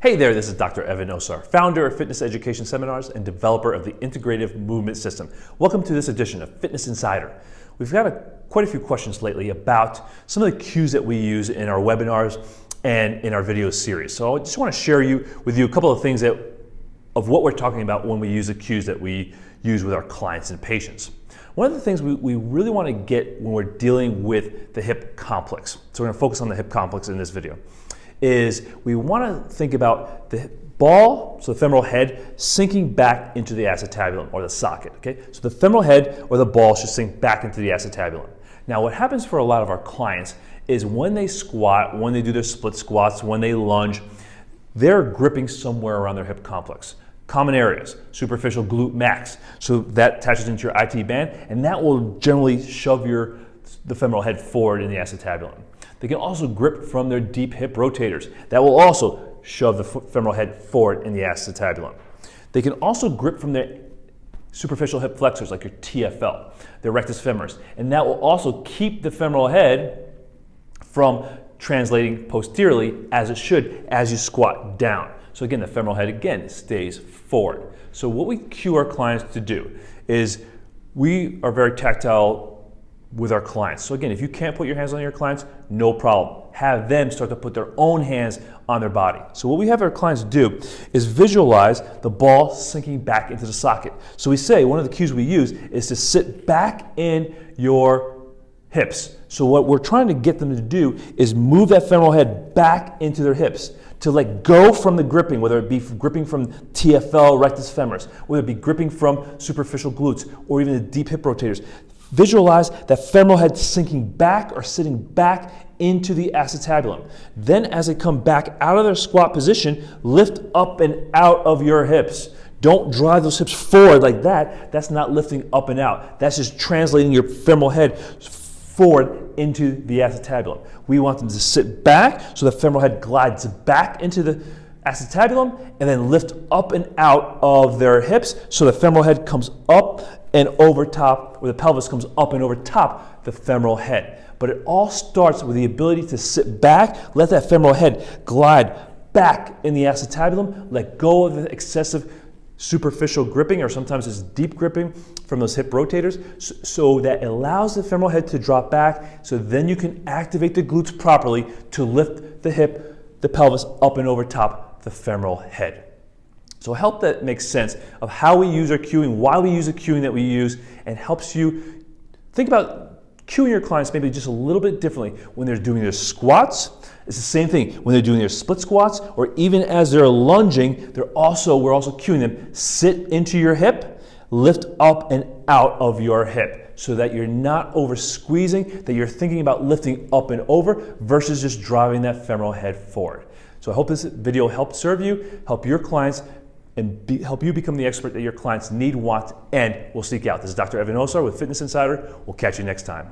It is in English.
Hey there, this is Dr. Evan Osar, founder of Fitness Education Seminars and developer of the Integrative Movement System. Welcome to this edition of Fitness Insider. We've got quite a few questions lately about some of the cues that we use in our webinars and in our video series. So I just want to share with you a couple of things of what we're talking about when we use the cues that we use with our clients and patients. One of the things we really want to get when we're dealing with the hip complex, so we're going to focus on the hip complex in this video, is we want to think about the ball, so the femoral head, sinking back into the acetabulum or the socket, okay? So the femoral head or the ball should sink back into the acetabulum. Now what happens for a lot of our clients is when they squat, when they do their split squats, when they lunge, they're gripping somewhere around their hip complex. Common areas, superficial glute max, so that attaches into your IT band, and that will generally shove the femoral head forward in the acetabulum. They can also grip from their deep hip rotators. That will also shove the femoral head forward in the acetabulum. They can also grip from their superficial hip flexors, like your TFL, their rectus femoris, and that will also keep the femoral head from translating posteriorly as it should as you squat down. So again, the femoral head again stays forward. So what we cue our clients to do is we are very tactile with our clients. So again, if you can't put your hands on your clients, no problem. Have them start to put their own hands on their body. So what we have our clients do is visualize the ball sinking back into the socket. So we say one of the cues we use is to sit back in your hips. So what we're trying to get them to do is move that femoral head back into their hips, to let go from the gripping, whether it be gripping from TFL, rectus femoris, whether it be gripping from superficial glutes, or even the deep hip rotators. Visualize that femoral head sinking back or sitting back into the acetabulum. Then as they come back out of their squat position, lift up and out of your hips. Don't drive those hips forward like that. That's not lifting up and out. That's just translating your femoral head forward into the acetabulum. We want them to sit back so the femoral head glides back into the acetabulum and then lift up and out of their hips so the femoral head comes up and over top, or the pelvis comes up and over top the femoral head. But it all starts with the ability to sit back, let that femoral head glide back in the acetabulum, let go of the excessive superficial gripping, or sometimes it's deep gripping from those hip rotators, so that allows the femoral head to drop back, so then you can activate the glutes properly to lift the hip, the pelvis up and over top the femoral head. So I hope that makes sense of how we use our cueing, why we use the cueing that we use, and helps you think about cueing your clients maybe just a little bit differently when they're doing their squats. It's the same thing when they're doing their split squats, or even as they're lunging, we're also cueing them, sit into your hip, lift up and out of your hip, so that you're not over squeezing, that you're thinking about lifting up and over versus just driving that femoral head forward. So I hope this video helped serve you, help your clients, and help you become the expert that your clients need, want, and will seek out. This is Dr. Evan Osar with Fitness Insider. We'll catch you next time.